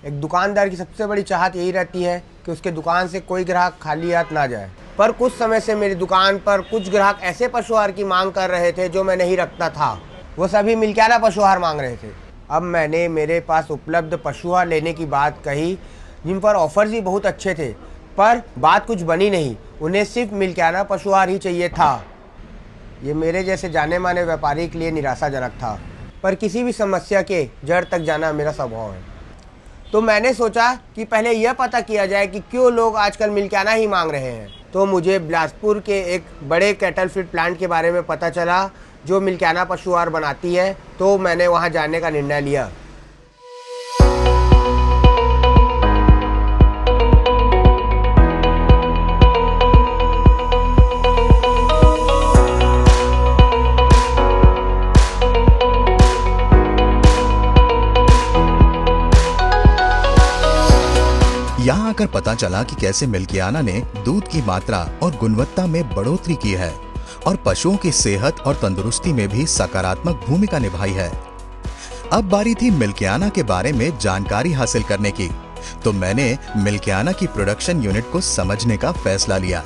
एक दुकानदार की सबसे बड़ी चाहत यही रहती है कि उसके दुकान से कोई ग्राहक खाली हाथ ना जाए। पर कुछ समय से मेरी दुकान पर कुछ ग्राहक ऐसे पशु आहार की मांग कर रहे थे जो मैं नहीं रखता था। वो सभी मिल्कियाना पशु आहार मांग रहे थे। अब मैंने मेरे पास उपलब्ध पशु आहार लेने की बात कही, जिन पर ऑफर्स भी बहुत अच्छे थे, पर बात कुछ बनी नहीं। उन्हें सिर्फ मिल्कियाना पशु आहार ही चाहिए था। ये मेरे जैसे जाने माने व्यापारी के लिए निराशाजनक था, पर किसी भी समस्या के जड़ तक जाना मेरा स्वभाव है। तो मैंने सोचा कि पहले यह पता किया जाए कि क्यों लोग आजकल मिल्कियाना ही मांग रहे हैं। तो मुझे बिलासपुर के एक बड़े कैटल फीड प्लांट के बारे में पता चला जो मिल्कियाना पशु आहार बनाती है। तो मैंने वहां जाने का निर्णय लिया। यहाँ आकर पता चला कि कैसे मिल्कियाना ने दूध की मात्रा और गुणवत्ता में बढ़ोतरी की है और पशुओं की सेहत और तंदुरुस्ती में भी सकारात्मक भूमिका निभाई है। अब बारी थी मिल्कियाना के बारे में जानकारी हासिल करने की, तो मैंने मिल्कियाना की प्रोडक्शन यूनिट को समझने का फैसला लिया।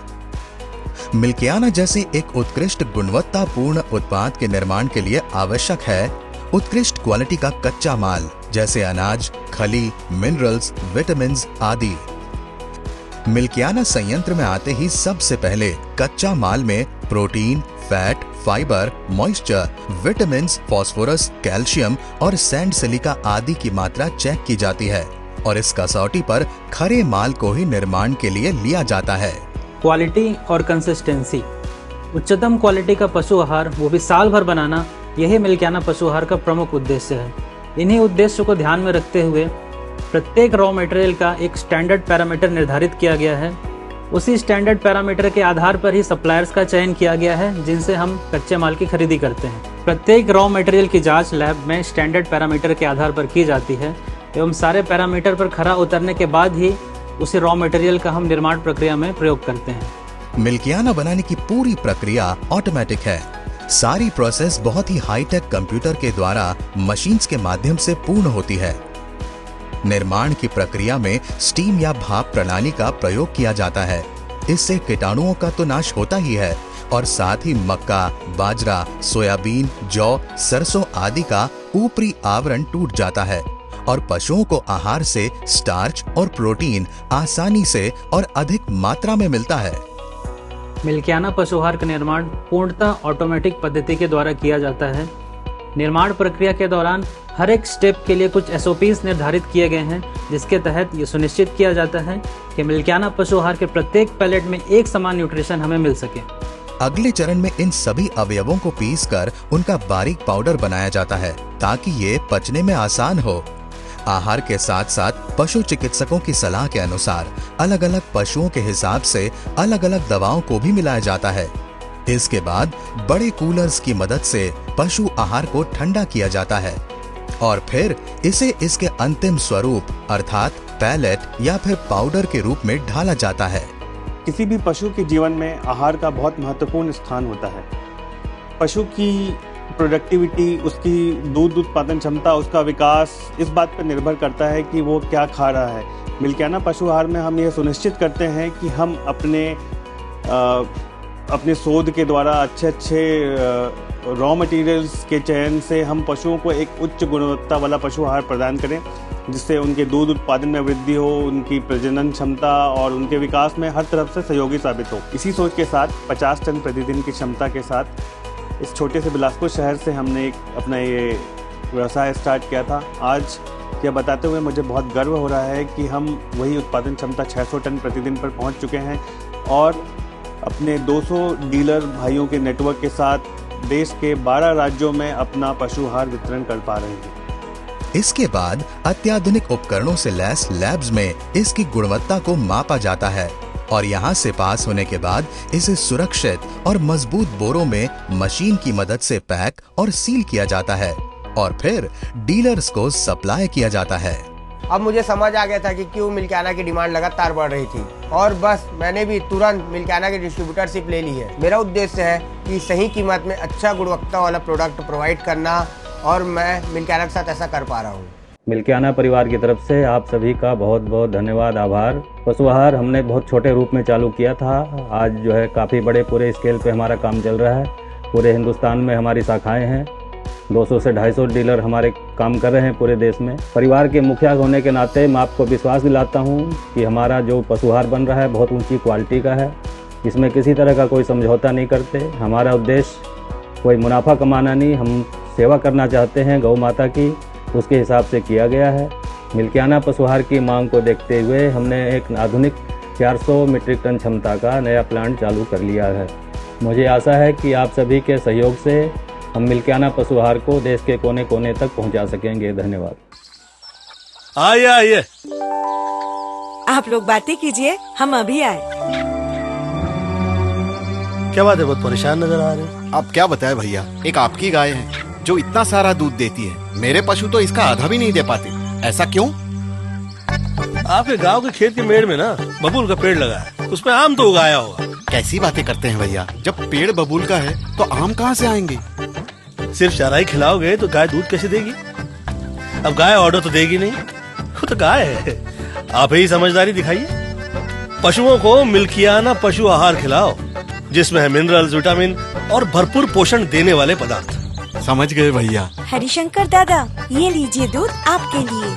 मिल्कियाना जैसे एक उत्कृष्ट गुणवत्तापूर्ण उत्पाद के निर्माण के लिए आवश्यक है उत्कृष्ट क्वालिटी का कच्चा माल, जैसे अनाज, खली, मिनरल्स, विटामिन्स आदि। मिल्कियाना संयंत्र में आते ही सबसे पहले कच्चा माल में protein, fat, fibre, moisture, vitamins, phosphorus, calcium और सैंड सिलिका आदि की मात्रा चेक की जाती है और इस कसौटी पर खरे माल को ही निर्माण के लिए लिया जाता है। क्वालिटी और कंसिस्टेंसी, उच्चतम क्वालिटी का पशु आहार, वो भी साल भर बनाना, यही मिल्कियाना पशु आहार का प्रमुख उद्देश्य है। इन्हीं उद्देश्यों को ध्यान में रखते हुए प्रत्येक रॉ मटेरियल का एक स्टैंडर्ड पैरामीटर निर्धारित किया गया है। उसी स्टैंडर्ड पैरामीटर के आधार पर ही सप्लायर्स का चयन किया गया है जिनसे हम कच्चे माल की खरीदी करते हैं। प्रत्येक रॉ मटेरियल की जांच लैब में स्टैंडर्ड पैरामीटर के आधार पर की जाती है एवं सारे पैरामीटर पर खरा उतरने के बाद ही उसी रॉ मटेरियल का हम निर्माण प्रक्रिया में प्रयोग करते हैं। मिल्कियाना बनाने की पूरी प्रक्रिया ऑटोमेटिक है। सारी प्रोसेस बहुत ही हाईटेक कंप्यूटर के द्वारा मशीन्स के माध्यम से पूर्ण होती है। निर्माण की प्रक्रिया में स्टीम या भाप प्रणाली का प्रयोग किया जाता है। इससे कीटाणुओं का तो नाश होता ही है और साथ ही मक्का, बाजरा, सोयाबीन, जौ, सरसों आदि का ऊपरी आवरण टूट जाता है और पशुओं को आहार से स्टार्च और प्रोटीन आसानी से और अधिक मात्रा में मिलता है। मिल्कियाना पशु आहार का निर्माण पूर्णतः ऑटोमेटिक पद्धति के द्वारा किया जाता है। निर्माण प्रक्रिया के दौरान हर एक स्टेप के लिए कुछ SOPs निर्धारित किए गए हैं, जिसके तहत ये सुनिश्चित किया जाता है कि मिल्कियाना पशु आहार के प्रत्येक पैलेट में एक समान न्यूट्रिशन हमें मिल सके। अगले चरण में इन सभी अवयवों को पीसकर उनका बारीक पाउडर बनाया जाता है ताकि ये पचने में आसान हो। आहार के साथ साथ पशु चिकित्सकों की सलाह के अनुसार अलग अलग पशुओं के हिसाब से अलग अलग दवाओं को भी मिलाया जाता है। इसके बाद बड़े कूलर्स की मदद से पशु आहार को ठंडा किया जाता है और फिर इसे इसके अंतिम स्वरूप अर्थात पैलेट या फिर पाउडर के रूप में ढाला जाता है। किसी भी पशु के जीवन में आहार का बहुत महत्वपूर्ण स्थान होता है। पशु की प्रोडक्टिविटी, उसकी दूध उत्पादन क्षमता, उसका विकास इस बात पर निर्भर करता है कि वो क्या खा रहा है। मिल्कियाना पशु आहार में हम ये सुनिश्चित करते हैं कि हम अपने शोध के द्वारा अच्छे रॉ मटेरियल्स के चयन से हम पशुओं को एक उच्च गुणवत्ता वाला पशु आहार प्रदान करें, जिससे उनके दूध उत्पादन में वृद्धि हो, उनकी प्रजनन क्षमता और उनके विकास में हर तरफ से सहयोगी साबित हो। इसी सोच के साथ 50 टन प्रतिदिन की क्षमता के साथ इस छोटे से बिलासपुर शहर से हमने अपना ये व्यवसाय स्टार्ट किया था। आज यह बताते हुए मुझे बहुत गर्व हो रहा है कि हम वही उत्पादन क्षमता 600 टन प्रतिदिन पर पहुंच चुके हैं और अपने 200 डीलर भाइयों के नेटवर्क के साथ देश के 12 राज्यों में अपना पशु आहार वितरण कर पा रहे हैं। इसके बाद अत्याधुनिक उपकरणों से लैस लैब्स में इसकी गुणवत्ता को मापा जाता है और यहाँ से पास होने के बाद इसे सुरक्षित और मजबूत बोरों में मशीन की मदद से पैक और सील किया जाता है और फिर डीलर्स को सप्लाई किया जाता है। अब मुझे समझ आ गया था कि क्यों मिल्कियाना की डिमांड लगातार बढ़ रही थी और बस मैंने भी तुरंत मिल्कियाना की डिस्ट्रीब्यूटरशिप ले ली है। मेरा उद्देश्य है कि सही कीमत में अच्छा गुणवत्ता वाला प्रोडक्ट प्रोवाइड करना और मैं मिल्कियाना के साथ ऐसा कर पा रहा हूँ। मिल्कियाना परिवार की तरफ से आप सभी का बहुत बहुत धन्यवाद, आभार। पशु आहार हमने बहुत छोटे रूप में चालू किया था, आज जो है काफ़ी बड़े पूरे स्केल पे हमारा काम चल रहा है। पूरे हिंदुस्तान में हमारी शाखाएं हैं, 200 से 250 डीलर हमारे काम कर रहे हैं पूरे देश में। परिवार के मुखिया होने के नाते मैं आपको विश्वास दिलाता हूं कि हमारा जो पशु आहार बन रहा है बहुत ऊंची क्वालिटी का है, इसमें किसी तरह का कोई समझौता नहीं करते। हमारा उद्देश्य कोई मुनाफा कमाना नहीं, हम सेवा करना चाहते हैं गौ माता की, उसके हिसाब से किया गया है। मिल्कियाना पशु आहार की मांग को देखते हुए हमने एक आधुनिक 400 मीट्रिक टन क्षमता का नया प्लांट चालू कर लिया है। मुझे आशा है कि आप सभी के सहयोग से हम मिल्कियाना पशु आहार को देश के कोने कोने तक पहुंचा सकेंगे। धन्यवाद। आइए आइए, आप लोग बातें कीजिए, हम अभी आए। क्या बात है, बहुत परेशान नजर आ रहे हैं। अब क्या बताएं भैया, एक आपकी गाय है जो इतना सारा दूध देती है, मेरे पशु तो इसका आधा भी नहीं दे पाते। ऐसा क्यों? आपके गांव के खेत के मेड़ में ना बबूल का पेड़ लगा है, उसमें आम तो उगाया होगा। कैसी बातें करते हैं भैया, जब पेड़ बबूल का है तो आम कहाँ से आएंगे? सिर्फ चाराई खिलाओगे तो गाय दूध कैसे देगी? अब गाय ऑर्डर तो देगी नहीं, वो तो गाय है। आप ही समझदारी दिखाइए, पशुओं को मिल्कियाना पशु आहार खिलाओ, जिसमें है मिनरल्स, विटामिन और भरपूर पोषण देने वाले पदार्थ। समझ गए भैया। हरिशंकर दादा, ये लीजिए दूध आपके लिए,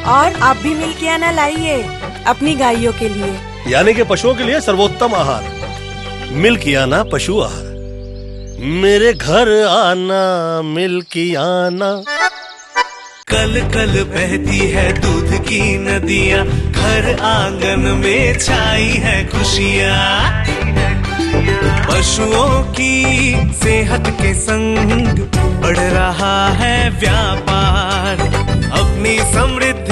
और आप भी मिल्कियाना लाइए अपनी गायों के लिए। यानी कि पशुओं के लिए सर्वोत्तम आहार मिल्कियाना पशु आहार। मेरे घर आना मिल्कियाना। कल कल बहती है दूध की नदियाँ, घर आंगन में छाई है खुशियाँ। पशुओं की सेहत के संग बढ़ रहा है व्यापार, अपनी समृद्धि